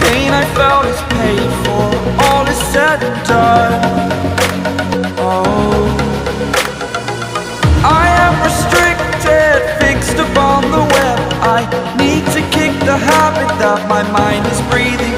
Pain I felt is paid for, all is said and done. Oh, I am restricted, fixed upon the web. I need to kick the habit that my mind is breathing